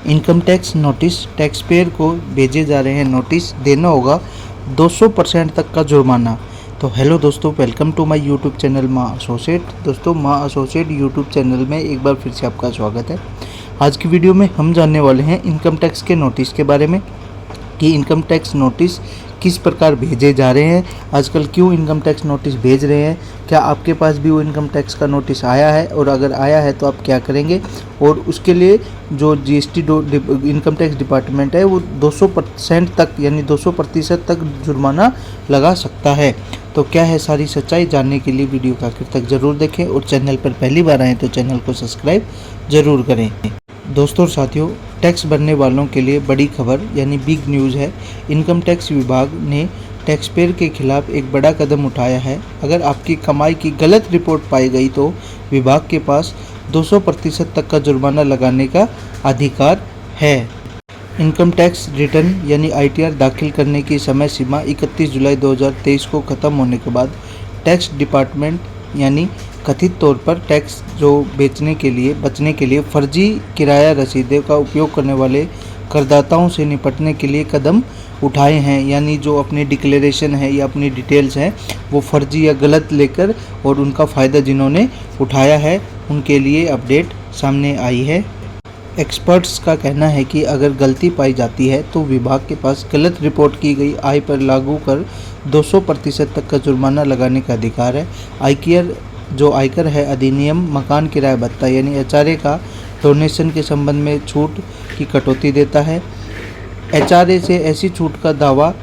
Income tax notice, tax payer को भेजे जा रहे हैं नोटिस, देना होगा 200% तक का जुर्माना। तो हेलो दोस्तों, welcome to my YouTube channel Maa associate. दोस्तों, माँ एसोसिएट यूट्यूब चैनल में एक बार फिर से आपका स्वागत है। आज की वीडियो में हम जानने वाले हैं इनकम टैक्स के नोटिस के बारे में कि इनकम टैक्स नोटिस किस प्रकार भेजे जा रहे हैं, आजकल क्यों इनकम टैक्स नोटिस भेज रहे हैं, क्या आपके पास भी वो इनकम टैक्स का नोटिस आया है और अगर आया है तो आप क्या करेंगे, और उसके लिए जो जीएसटी इनकम टैक्स डिपार्टमेंट है वो 200% तक यानी 200% तक जुर्माना लगा सकता है। तो क्या है सारी सच्चाई, जानने के लिए वीडियो को आखिर तक ज़रूर देखें और चैनल पर पहली बार आएँ तो चैनल को सब्सक्राइब ज़रूर करें। दोस्तों और साथियों, टैक्स भरने वालों के लिए बड़ी खबर यानी बिग न्यूज़ है। इनकम टैक्स विभाग ने टैक्स पेयर के खिलाफ एक बड़ा कदम उठाया है। अगर आपकी कमाई की गलत रिपोर्ट पाई गई तो विभाग के पास 200% तक का जुर्माना लगाने का अधिकार है। इनकम टैक्स रिटर्न यानी आईटीआर दाखिल करने की समय सीमा 31 जुलाई 2023 को ख़त्म होने के बाद टैक्स डिपार्टमेंट यानी कथित तौर पर टैक्स जो बचने के लिए फर्जी किराया रसीदों का उपयोग करने वाले करदाताओं से निपटने के लिए कदम उठाए हैं। यानी जो अपनी डिक्लेरेशन है या अपनी डिटेल्स हैं वो फर्जी या गलत लेकर और उनका फ़ायदा जिन्होंने उठाया है उनके लिए अपडेट सामने आई है। एक्सपर्ट्स का कहना है कि अगर गलती पाई जाती है तो विभाग के पास गलत रिपोर्ट की गई आय पर लागू कर 200% तक का जुर्माना लगाने का अधिकार है। आयकर है अधिनियम मकान किराया भत्ता यानी एचआरए का डोनेशन के संबंध में छूट की कटौती देता है। एचआरए से ऐसी छूट का दावा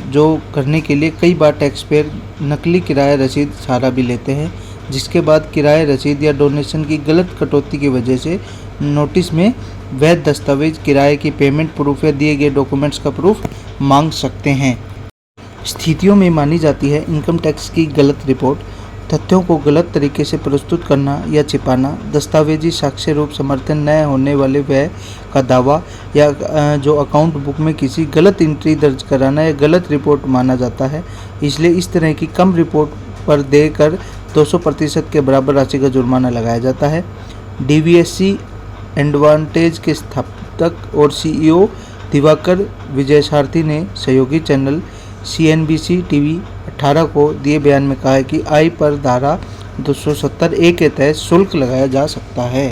जो करने के लिए कई बार टैक्स पेयर नकली किराया रसीद सहारा भी लेते हैं, जिसके बाद किराया रसीद या डोनेशन की गलत कटौती की वजह से नोटिस में वैध दस्तावेज, किराए की पेमेंट प्रूफ या दिए गए डॉक्यूमेंट्स का प्रूफ मांग सकते हैं। स्थितियों में मानी जाती है इनकम टैक्स की गलत रिपोर्ट, तथ्यों को गलत तरीके से प्रस्तुत करना या छिपाना, दस्तावेजी साक्ष्य रूप समर्थन न होने वाले व्यय का दावा या जो अकाउंट बुक में किसी गलत एंट्री दर्ज कराना या गलत रिपोर्ट माना जाता है। इसलिए इस तरह की कम रिपोर्ट पर देकर 200% के बराबर राशि का जुर्माना लगाया जाता है। डीवीएससी एडवांटेज के स्थापक और सीईओ दिवाकर विजयसारथी ने सहयोगी चैनल CNBC टीवी 18 को दिए बयान में कहा है कि आय पर धारा 270A के तहत शुल्क लगाया जा सकता है।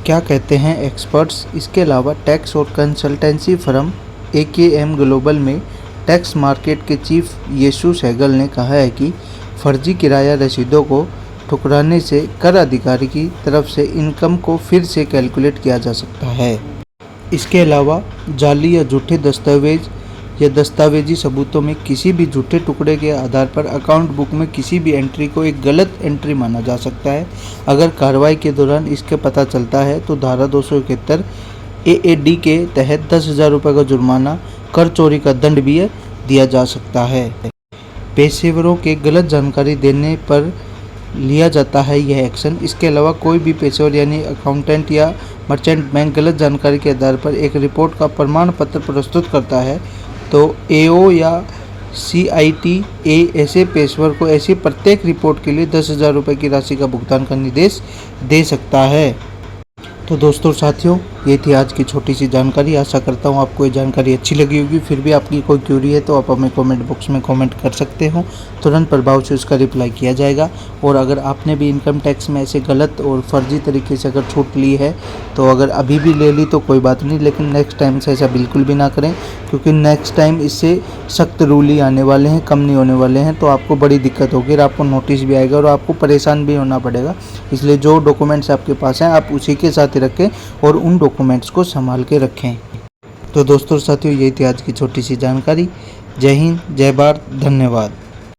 क्या कहते हैं एक्सपर्ट्स? इसके अलावा टैक्स और कंसल्टेंसी फर्म AKM ग्लोबल में टैक्स मार्केट के चीफ येशु सहगल ने कहा है कि फर्जी किराया रसीदों को ठुकराने से कर अधिकारी की तरफ से इनकम को फिर से कैलकुलेट किया जा सकता है। इसके अलावा जाली या झूठे दस्तावेज या दस्तावेजी सबूतों में किसी भी झूठे टुकड़े के आधार पर अकाउंट बुक में किसी भी एंट्री को एक गलत एंट्री माना जा सकता है। अगर कार्रवाई के दौरान इसके पता चलता है तो धारा 271 AAD के तहत 10,000 रुपये का जुर्माना, कर चोरी का दंड भी दिया जा सकता है। पेशेवरों के गलत जानकारी देने पर लिया जाता है यह एक्शन। इसके अलावा कोई भी पेशेवर यानी अकाउंटेंट या मर्चेंट बैंक गलत जानकारी के आधार पर एक रिपोर्ट का प्रमाण पत्र प्रस्तुत करता है तो AO या CITA ऐसे पेशेवर को ऐसी प्रत्येक रिपोर्ट के लिए 10,000 रुपये की राशि का भुगतान का निर्देश दे सकता है। तो दोस्तों साथियों, ये थी आज की छोटी सी जानकारी। आशा करता हूँ आपको ये जानकारी अच्छी लगी होगी। फिर भी आपकी कोई क्यूरी है तो आप हमें कमेंट बॉक्स में कमेंट कर सकते हो, तुरंत प्रभाव से उसका रिप्लाई किया जाएगा। और अगर आपने भी इनकम टैक्स में ऐसे गलत और फर्जी तरीके से अगर छूट ली है तो अगर अभी भी ले ली तो कोई बात नहीं, लेकिन नेक्स्ट टाइम से ऐसा बिल्कुल भी ना करें, क्योंकि नेक्स्ट टाइम इससे सख्त रूल ही आने वाले हैं, कम नहीं होने वाले हैं। तो आपको बड़ी दिक्कत होगी और आपको नोटिस भी आएगा और आपको परेशान भी होना पड़ेगा। इसलिए जो डॉक्यूमेंट्स आपके पास हैं आप उसी के साथ रखें और उन डॉक्यूमेंट्स को संभाल के रखें। तो दोस्तों साथियों, यही थी आज की छोटी सी जानकारी। जय हिंद, जय भारत, धन्यवाद।